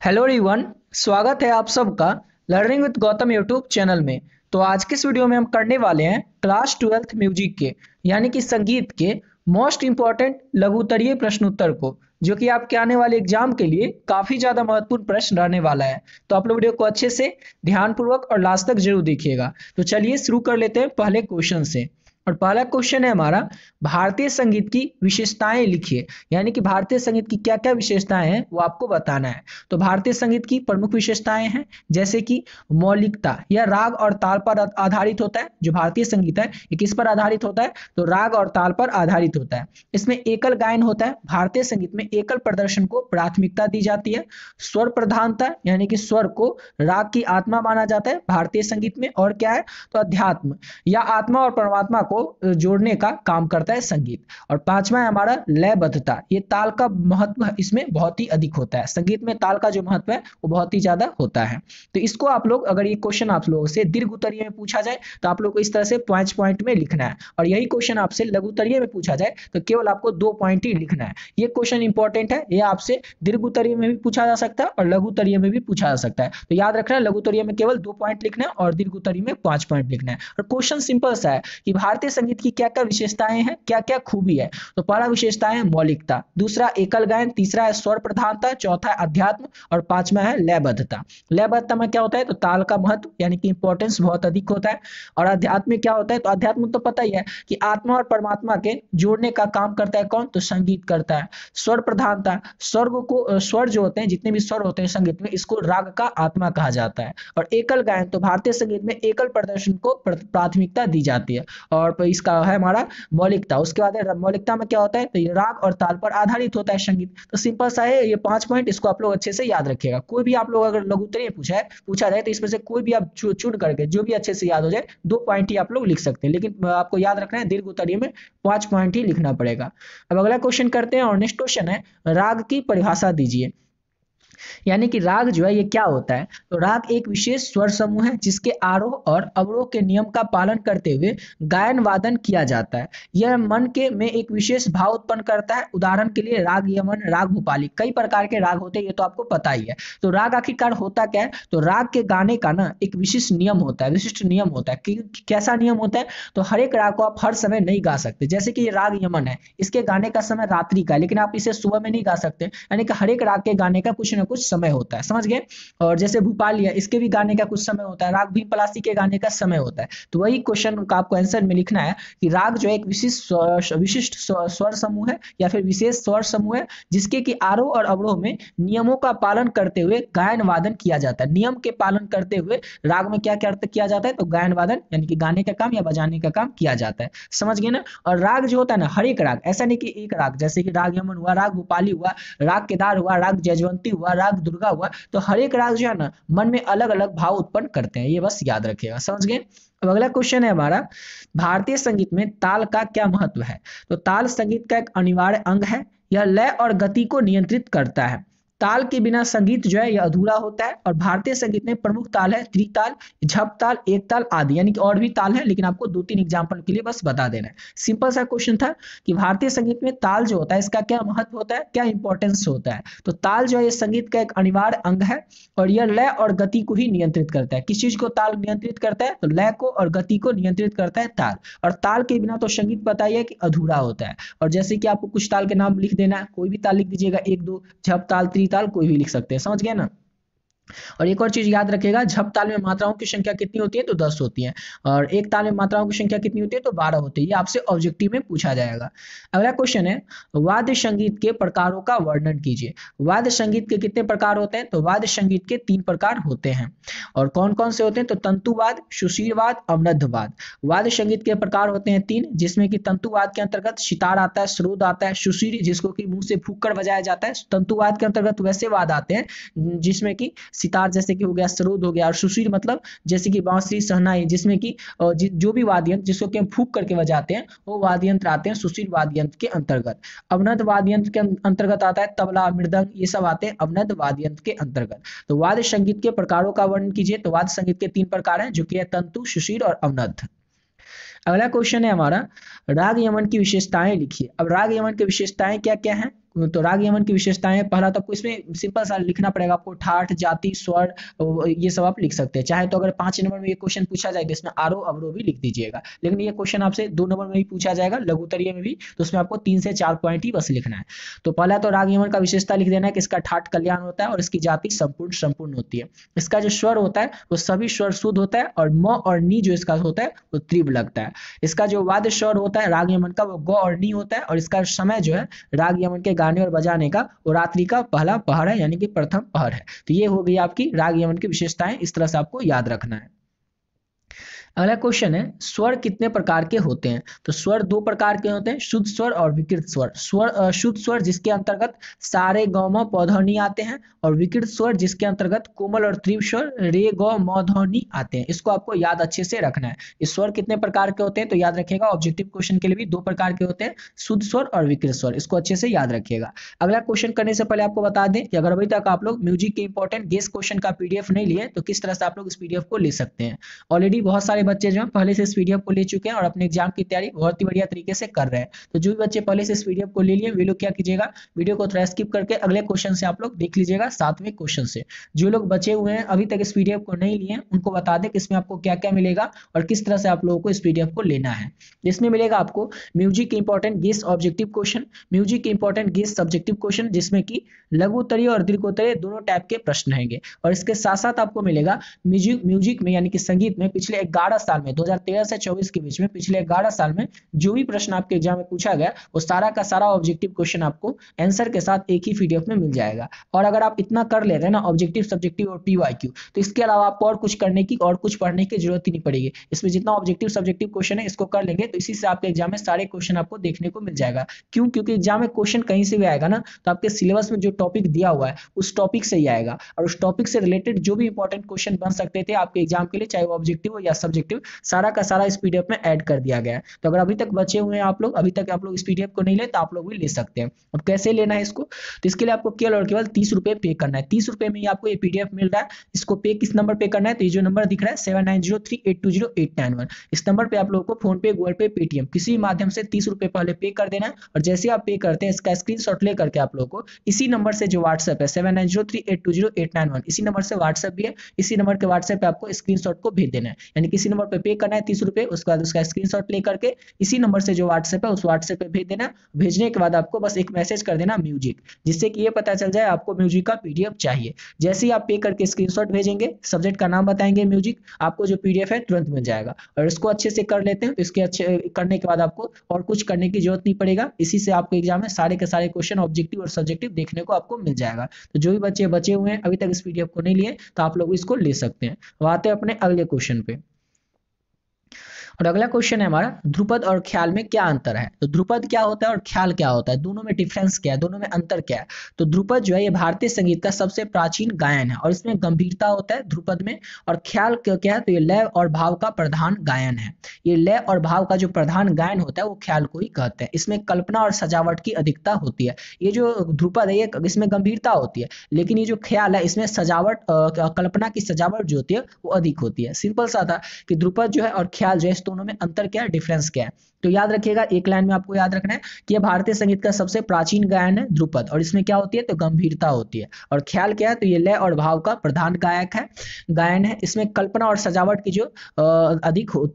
Hello everyone. स्वागत है आप सबका learning with Gautam YouTube channel में। तो आज के इस वीडियो में हम करने वाले हैं क्लास 12th म्यूजिक के यानी कि संगीत के मोस्ट इंपॉर्टेंट लघुत्तरीय प्रश्नोत्तर को, जो कि आपके आने वाले एग्जाम के लिए काफी ज्यादा महत्वपूर्ण प्रश्न रहने वाला है। तो आप लोग वीडियो को अच्छे से ध्यानपूर्वक और लास्ट तक जरूर देखिएगा। तो चलिए शुरू कर लेते हैं पहले क्वेश्चन से। और पहला क्वेश्चन है हमारा, भारतीय संगीत की विशेषताएं लिखिए। यानी कि भारतीय संगीत की क्या क्या विशेषताएं हैं वो आपको बताना है। तो भारतीय संगीत की प्रमुख विशेषताएं हैं जैसे कि मौलिकता, यह राग और ताल पर आधारित होता है। जो भारतीय संगीत है ये किस पर आधारित होता है? तो राग और ताल पर आधारित होता है। इसमें एकल गायन होता है। भारतीय संगीत में एकल प्रदर्शन को प्राथमिकता दी जाती है। स्वर प्रधानता यानी कि स्वर को राग की आत्मा माना जाता है भारतीय संगीत में। और क्या है? तो अध्यात्म या आत्मा और परमात्मा को जोड़ने का काम करता है संगीत। और पांचवा है हमारा लयबद्धता। ये ताल का महत्व इसमें बहुत ही अधिक होता है। संगीत में ताल का जो महत्व है वो बहुत ही ज्यादा होता है। तो इसको आप लोग, अगर ये क्वेश्चन आप लोगों से दीर्घ उत्तरीय में पूछा जाए तो आप लोग को इस तरह से पॉइंट पॉइंट में लिखना है। और यही क्वेश्चन आपसे लघु उत्तरीय में पूछा जाए तो केवल आपको 2 पॉइंट ही लिखना है। ये क्वेश्चन इंपॉर्टेंट है। ये आपसे दीर्घ उत्तरीय में भी पूछा जा सकता है और लघु उत्तरीय में भी पूछा जा सकता है। तो याद रखना, लघु उत्तरीय में केवल 2 पॉइंट लिखना है और दीर्घ उत्तरीय में 5 पॉइंट लिखना है। और क्वेश्चन सिंपल सा है कि भारतीय संगीत की क्या क्या विशेषताएं हैं, क्या क्या खूबी है। तो पहला विशेषता है मौलिकता, दूसरा एकल गायन, तीसरा है स्वर प्रधानता, चौथा है अध्यात्म और पांचवा है लयबद्धता। लयबद्धता में क्या होता है? तो ताल का महत्व यानी कि इंपॉर्टेंस बहुत अधिक होता है। और अध्यात्म में क्या होता है? तो अध्यात्म तो पता ही है कि आत्मा और परमात्मा के जोड़ने का काम करता है कौन? तो संगीत करता है। स्वर प्रधानता, स्वर्ग को, स्वर जो होते हैं, जितने भी स्वर होते हैं संगीत में, इसको राग का आत्मा कहा जाता है। और एकल गायन, तो भारतीय संगीत में एकल प्रदर्शन को प्राथमिकता दी जाती है। और इसका है हमारा मौलिकता। उसके बाद मौलिकता में क्या होता है? तो ये राग और ताल पर आधारित होता है संगीत। तो सिंपल सा है ये 5 पॉइंट, इसको आप लोग अच्छे से याद रखिएगा। कोई भी आप लोग अगर लघु उत्तरीय पूछा जाए तो इसमें से कोई भी आप चुन करके जो भी अच्छे से याद हो जाए 2 पॉइंट ही आप लोग लिख सकते हैं। लेकिन आपको याद रखना है दीर्घ उत्तरीय में 5 पॉइंट ही लिखना पड़ेगा। अब अगला क्वेश्चन करते हैं और नेक्स्ट क्वेश्चन है, राग की परिभाषा दीजिए। यानी कि राग जो है ये क्या होता है? तो राग एक विशेष स्वर समूह है जिसके आरोह और अवरोह के नियम का पालन करते हुए गायन वादन किया जाता है। यह मन के में एक विशेष भाव उत्पन्न करता है। उदाहरण के लिए राग यमन, राग भूपाली, कई प्रकार के राग होते हैं, ये तो आपको पता ही है। तो राग आखिरकार होता क्या है? तो राग के गाने का ना एक विशिष्ट नियम होता है, विशिष्ट नियम होता है। कैसा नियम होता है? तो हर एक राग को आप हर समय नहीं गा सकते। जैसे कि ये राग यमन है, इसके गाने का समय रात्रि का है, लेकिन आप इसे सुबह में नहीं गा सकते। यानी कि हर एक राग के गाने का कुछ ना कुछ समय होता है, समझ गए। और जैसे भूपाली है, इसके भी गाने का कुछ समय होता है। राग भीम पलासी के गाने का समय होता है। तो वही क्वेश्चन का आपको आंसर में लिखना है कि राग जो है एक विशिष्ट स्वर समूह है या फिर विशेष स्वर समूह है जिसके कि आरोह और अवरोह में नियमों का पालन करते हुए गायन वादन किया जाता है। नियम के पालन करते हुए राग में क्या क्या किया जाता है? तो गायन वादन यानी कि गाने का काम या बजाने का काम किया जाता है, समझ गए ना। और राग जो होता है ना, हर एक राग, ऐसा नहीं कि एक राग, जैसे कि राग यमन हुआ, राग भूपाली हुआ, राग केदार हुआ, राग जयवंती हुआ, राग दुर्गा हुआ, तो हर एक राग जो है ना मन में अलग अलग भाव उत्पन्न करते हैं। ये बस याद रखिएगा, समझ गए। अब अगला क्वेश्चन है हमारा, भारतीय संगीत में ताल का क्या महत्व है? तो ताल संगीत का एक अनिवार्य अंग है। यह लय और गति को नियंत्रित करता है। ताल के बिना संगीत जो है यह अधूरा होता है। और भारतीय संगीत में प्रमुख ताल है त्रिताल, झप ताल, एक ताल आदि। यानी कि और भी ताल है, लेकिन आपको 2-3 एग्जांपल के लिए बस बता देना है। सिंपल सा क्वेश्चन था कि भारतीय संगीत में ताल जो होता है इसका क्या महत्व होता है, क्या इंपॉर्टेंस होता है? तो ताल जो है ये संगीत का एक अनिवार्य अंग है और यह लय और गति को ही नियंत्रित करता है। किस चीज को ताल नियंत्रित करता है? तो लय को और गति को नियंत्रित करता है ताल। और ताल के बिना तो संगीत पता ही है कि अधूरा होता है। और जैसे कि आपको कुछ ताल के नाम लिख देना है, कोई भी ताल लिख दीजिएगा, 1-2, झप ताल, त्रिताल, कोई भी लिख सकते हैं, समझ गए ना। और एक और चीज याद रखिएगा, झप ताल में मात्राओं की संख्या कितनी होती है? तो 10 होती है। और एक ताल में मात्राओं की संख्या कितनी होती है? तो 12 होती है। ये आपसे ऑब्जेक्टिव में पूछा जाएगा। अगला क्वेश्चन है, वाद्य संगीत के प्रकारों का वर्णन कीजिए। वाद्य संगीत के कितने प्रकार होते हैं? तो वाद्य संगीत के 3 प्रकार होते हैं। और कौन कौन से होते हैं? तो तंतुवाद, सुशीलवाद, अवनद्धवाद। वाद्य संगीत के प्रकार होते हैं 3, जिसमें कि तंतुवाद के अंतर्गत सितार आता है, सरोद आता है, सुशील जिसको कि मुंह से फूंक कर बजाया जाता है। तंतुवाद के अंतर्गत वैसे वाद आते हैं जिसमें कि सितार जैसे कि हो गया, सरोद हो गया, और सुशील मतलब जैसे कि बांसुरी, शहनाई, जिसमें कि जो भी वाद्य यंत्र जिसको कि हम फूंक करके बजाते हैं वो वाद्य यंत्र आते हैं सुशील वाद्य यंत्र के अंतर्गत। अवनद्ध वाद्य यंत्र के अंतर्गत आता है तबला, मृदंग, ये सब आते हैं अवनद्ध वाद्य यंत्र के अंतर्गत। तो वाद्य संगीत के प्रकारों का वर्णन कीजिए। तो वाद्य संगीत के 3 प्रकार हैं, जो कि है तंतु, सुशील और अवनद्ध। अगला क्वेश्चन है हमारा, राग यमन की विशेषताएं लिखिए। अब राग यमन की विशेषताएं क्या क्या हैं? तो राग यमन की विशेषताएं, पहला तो आपको इसमें सिंपल सा लिखना पड़ेगा आपको, ठाठ, जाति, स्वर, ये सब आप लिख सकते हैं। चाहे तो अगर 5 नंबर में ये क्वेश्चन पूछा जाए तो इसमें आरोह अवरोह भी लिख दीजिएगा, लेकिन ये क्वेश्चन आपसे 2 नंबर में भी पूछा जाएगा, लघुत्तरीय में भी, तो उसमें आपको 3 से 4 पॉइंट ही बस लिखना है। तो पहला तो राग यमन का विशेषता लिख देना है कि इसका ठाठ कल्याण होता है और इसकी जाति संपूर्ण संपूर्ण होती है। इसका जो स्वर होता है वो सभी स्वर शुद्ध होता है और म और नी जो इसका होता है वो तीव्र लगता है। इसका जो वाद्य स्वर होता है राग यमन का वो ग और नी होता है, और इसका समय जो है राग यमन के गाने और बजाने का वो रात्रि का पहला पहर है, यानी कि प्रथम पहर है। तो ये हो गई आपकी राग यमन की विशेषताएं, इस तरह से आपको याद रखना है। अगला क्वेश्चन है, स्वर कितने प्रकार के होते हैं? तो स्वर 2 प्रकार के होते हैं, शुद्ध स्वर और विकृत स्वर। शुद्ध स्वर जिसके अंतर्गत सारे ग म प ध नि आते हैं, और विकृत स्वर जिसके अंतर्गत कोमल और तीव्र स्वर रे ग म ध नि आते हैं। इसको आपको याद अच्छे से रखना है। इस स्वर कितने प्रकार के होते हैं तो याद रखिएगा, ऑब्जेक्टिव क्वेश्चन के लिए भी 2 प्रकार के होते हैं, शुद्ध स्वर और विकृत स्वर। इसको अच्छे से याद रखिएगा। अगला क्वेश्चन करने से पहले आपको बता दें कि अगर अभी तक आप लोग म्यूजिक के इंपॉर्टेंट गेस क्वेश्चन का पीडीएफ नहीं लिए तो किस तरह से आप लोग इस पीडीएफ को ले सकते हैं। ऑलरेडी बहुत सारे बच्चे जो हैं पहले से इस पीडीएफ को ले चुके हैं और अपने एग्जाम की तैयारी बहुत ही बढ़िया तरीके से कर रहे हैं। तो जो भी बच्चे पहले से इस पीडीएफ को ले लिए वे लोग क्या कीजिएगा, वीडियो को थोड़ा स्किप करके अगले क्वेश्चन से आप लोग देख लीजिएगा, 7वें क्वेश्चन से। जो लोग बचे हुए हैं अभी तक इस पीडीएफ को नहीं लिए उनको बता दें कि इसमें आपको क्या क्या मिलेगा और किस तरह से आप लोगों को इस पीडीएफ को लेना है। इसमें मिलेगा आपको म्यूजिक के important guess objective question, music के इंपॉर्टेंट गेस सब्जेक्टिव क्वेश्चन, जिसमें कि लघुत्तरीय और दीर्घोत्तरीय दोनों टाइप के प्रश्न रहेंगे। और इसके साथ साथ आपको मिलेगा म्यूजिक में यानी कि संगीत में पिछले 11 साल में 2013 से 24 के बीच में पिछले 11 साल में जो भी प्रश्न आपके एग्जाम में पूछा गया वो सारा का सारा ऑब्जेक्टिव क्वेश्चन आपको आंसर के साथ एक ही पीडीएफ में मिल जाएगा। और अगर आप इतना कर लेते हैं ना, ऑब्जेक्टिव, सब्जेक्टिव और पीवाईक्यू, तो इसके अलावा आपको और कुछ करने की और कुछ पढ़ने की जरूरत ही नहीं पड़ेगी। इसमें जितना ऑब्जेक्टिव सब्जेक्टिव क्वेश्चन है इसको कर लेंगे तो इसी से आपके एग्जाम में सारे क्वेश्चन आपको देखने को मिल जाएगा। क्यों? क्योंकि एग्जाम में क्वेश्चन कहीं से भी आएगा ना तो आपके सिलेबस में जो टॉपिक दिया हुआ है उस टॉपिक से ही आएगा, और उस टॉपिक से रिलेटेड जो भी इंपॉर्टेंट क्वेश्चन बन सकते थे आपके एग्जाम के लिए, चाहे वो ऑब्जेक्टिव हो या सब्जेक्टिव, सारा का सारा इस पीडीएफ में ऐड कर दिया गया है। तो अगर अभी तक बचे हुए हैं आप लोग, अभी तक आप लोग इस पीडीएफ को नहीं ले तो आप लोग भी ले सकते हैं। अब कैसे लेना है इसको, तो इसके लिए आपको केवल और केवल 30 रुपए पे करना है। 30 रुपए में ही आपको ये पीडीएफ मिल रहा है। इसको पे किस नंबर पे करना है, तो ये जो नंबर दिख रहा है 7903820891, इस नंबर पे आप लोगों को फोन पे, गूगल पे, पेटीएम किसी माध्यम से 30 रुपए पहले पे कर देना है। और जैसे आप पे करते हैं इसका स्क्रीनशॉट ले करके आप लोगों को इसी नंबर से जो व्हाट्सएप है 7903820891, इसी नंबर से व्हाट्सएप भी है, इसी नंबर के व्हाट्सएप पे आपको स्क्रीनशॉट को भेज देना है। यानी किसी नंबर पे करना है 30 रुपए, उसके बाद उसका स्क्रीनशॉट ले करके इसी नंबर से जो व्हाट्सएप है उस व्हाट्सएप पे भेज देना। भेजने के बाद आपको बस एक मैसेज कर देना म्यूजिक, जिससे कि ये पता चल जाए आपको म्यूजिक का पीडीएफ चाहिए। जैसे ही आप पे करके स्क्रीनशॉट भेजेंगे, सब्जेक्ट का नाम बताएंगे म्यूजिक, आपको जो पीडीएफ है तुरंत मिल जाएगा। और इसको अच्छे से कर लेते हैं तो इसके अच्छे करने के बाद आपको और कुछ करने की जरूरत नहीं पड़ेगा। इसी से आपको एग्जाम में सारे के सारे क्वेश्चन ऑब्जेक्टिव और सब्जेक्टिव देखने को आपको मिल जाएगा। तो जो भी बच्चे बचे हुए हैं अभी तक इस पीडीएफ को नहीं लिए तो आप लोग इसको ले सकते हैं। अब आते हैं अपने अगले क्वेश्चन पे। और अगला क्वेश्चन है हमारा, ध्रुपद और ख्याल में क्या अंतर है? तो ध्रुपद क्या होता है और ख्याल क्या होता है, दोनों में डिफरेंस क्या है, दोनों में अंतर क्या है? तो ध्रुपद जो है ये भारतीय संगीत का सबसे प्राचीन गायन है और इसमें गंभीरता होता है ध्रुपद में। और ख्याल क्या है, तो ये लय और भाव का प्रधान गायन है। ये लय और भाव का जो प्रधान गायन होता है वो ख्याल को ही कहते हैं। इसमें कल्पना और सजावट की अधिकता होती है। ये जो ध्रुपद है ये इसमें गंभीरता होती है, लेकिन ये जो ख्याल है इसमें सजावट, कल्पना की सजावट जो होती है वो अधिक होती है। सिंपल सा था कि ध्रुपद जो है और ख्याल जो है दोनों में अंतर क्या है, डिफरेंस क्या है। तो याद रखिएगा, एक लाइन में आपको याद रखना है कि यह भारतीय संगीत का सबसे प्राचीन गायन है ध्रुपद, और इसमें क्या होती है तो गंभीरता होती है। और ख्याल क्या है, तो ये लय और भाव का प्रधान गायन है। इसमें कल्पना और सजावट की जो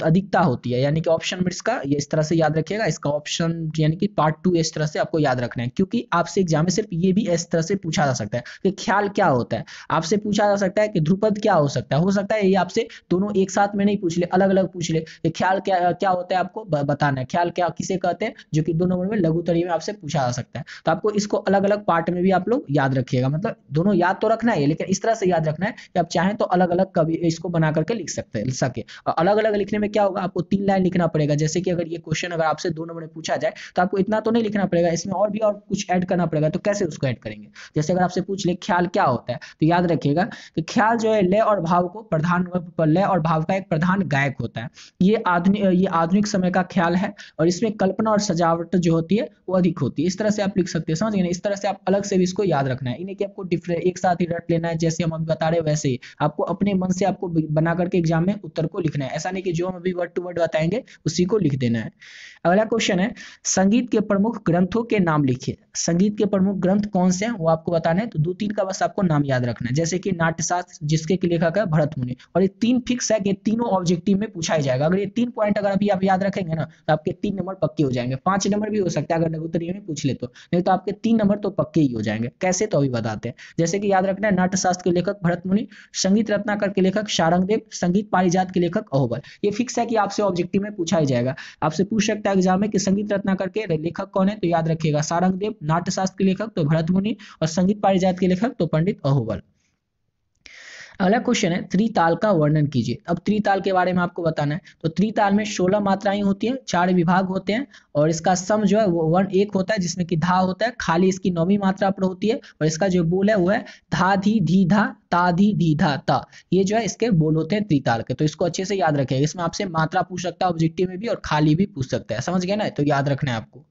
अधिकता होती है। यानी कि ऑप्शन में इसका ये इस तरह से याद रखिएगा, इसका ऑप्शन यानी कि पार्ट 2 इस तरह से आपको याद रखना है, क्योंकि आपसे एग्जाम में सिर्फ ये भी इस तरह से पूछा जा सकता है कि ख्याल क्या होता है। आपसे पूछा जा सकता है कि ध्रुपद क्या हो सकता है ये आपसे दोनों एक साथ में नहीं पूछ ले, अलग अलग पूछ ले। ख्याल क्या होता है आपको बताना है। ख्याल क्या किसे कहते हैं, जो कि 2 नंबर में लघुत्तरीय में आपसे पूछा जा सकता है। तो आपको इसको अलग अलग पार्ट में भी आप लोग याद रखिएगा, मतलब दोनों याद तो रखना है लेकिन इस तरह से याद रखना है कि आप चाहें तो अलग अलग कभी इसको बना करके लिख सके। और अलग अलग लिखने में क्या होगा, आपको 3 लाइन लिखना पड़ेगा। जैसे कि अगर ये क्वेश्चन अगर आपसे 2 नंबर में पूछा जाए तो आपको इतना तो नहीं लिखना पड़ेगा, इसमें और भी और कुछ ऐड करना पड़ेगा। तो कैसे उसको ऐड करेंगे, जैसे अगर आपसे पूछ ले ख्याल क्या होता है, तो याद रखिएगा कि ख्याल जो है लय और भाव का एक प्रधान गायक होता है। ये ये आधुनिक समय का ख्याल है और इसमें कल्पना और सजावट जो होती है वो अधिक होती है। इस तरह से आप लिख सकते हैं, समझ गए ना। इस तरह से आप अलग से भी इसको याद रखना है, इन्हें कि आपको डिफरेंट एक साथ ही रट लेना है जैसे हम अभी बता रहे हैं वैसे ही आपको अपने मन से आपको बना करके एग्जाम में उत्तर को लिखना है। ऐसा नहीं कि जो हम अभी वर्ड टू वर्ड बताएंगे उसी को लिख देना है। अगला क्वेश्चन है, संगीत के प्रमुख ग्रंथों के नाम लिखिए। संगीत के प्रमुख ग्रंथ कौन से हैं वो आपको बताना है, तो 2-3 का बस आपको नाम याद रखना है। जैसे कि नाट्यशास्त्र जिसके लेखक है भरत मुनि, और ये 3 फिक्स है कि तीनों ऑब्जेक्टिव में पूछा ही जाएगा। अगर ये 3 पॉइंट अगर अभी आप याद रखेंगे ना तो आपके 3 नंबर पक्के हो जाएंगे। 5 नंबर भी हो सकता है अगर लघुत्तरीय में पूछ ले तो, नहीं तो आपके 3 नंबर तो पक्के ही हो जाएंगे। कैसे तो अभी बताते हैं। जैसे कि याद रखना है, नाट्यशास्त्र के लेखक भरत मुनि, संगीत रत्नाकर के लेखक शारंगदेव, संगीत पारिजात के लेखक अहोबल। ये फिक्स है कि आपसे ऑब्जेक्टिव में पूछा ही जाएगा। आपसे पूछ सकता है एग्जाम में कि संगीत रत्नाकर के लेखक कौन है, तो याद रखिएगा शारंगदेव, नाट्यशास्त्र के लेखक तो भरत मुनि और संगीत पारिजात के लेखक तो पंडित अहोबल। अगला क्वेश्चन है, त्रिताल का वर्णन कीजिए। अब त्रिताल के बारे में आपको बताना है। तो त्रिताल में 16 मात्राएं होती हैं, 4 विभाग होते हैं और इसका सम जो है वो 1 होता है जिसमें कि धा होता है, खाली इसकी 9वीं मात्रा पर होती है और इसका जो बोल है वो है धा धी धी धा ता धी धी धा ता। ये जो है इसके बोल होते हैं त्रिताल के, तो इसको अच्छे से याद रखिएगा। इसमें आपसे मात्रा पूछ सकता है ऑब्जेक्टिव में भी और खाली भी पूछ सकता है, समझ गए ना, तो याद रखना है आपको।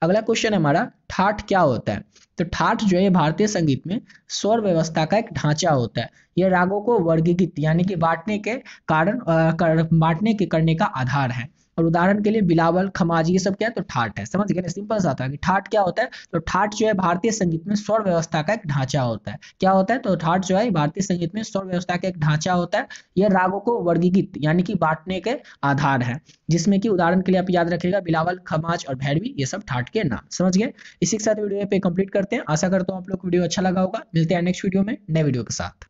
अगला क्वेश्चन है हमारा, ठाठ क्या होता है। तो ठाठ जो है भारतीय संगीत में स्वर व्यवस्था का एक ढांचा होता है। यह रागों को वर्गीकृत यानी कि बांटने के बांटने के करने का आधार है। और उदाहरण के लिए बिलावल, खमाज, ये सब क्या है, तो ठाठ है। समझ गए ना, सिंपल सा था कि ठाठ क्या होता है। तो ठाठ जो है भारतीय संगीत में स्वर व्यवस्था का एक ढांचा होता है। क्या होता है, तो ठाठ जो है भारतीय संगीत में स्वर व्यवस्था का एक ढांचा होता है। यह रागों को वर्गीकृत यानी कि बांटने के आधार है, जिसमें कि उदाहरण के लिए आप याद रखिएगा बिलावल, खमाज और भैरवी, ये सब ठाठ के नाम। समझ गए। इसी के साथ वीडियो पे कंप्लीट करते हैं। आशा करता हूँ आप लोग को वीडियो अच्छा लगा होगा। मिलते हैं नेक्स्ट वीडियो में नए वीडियो के साथ।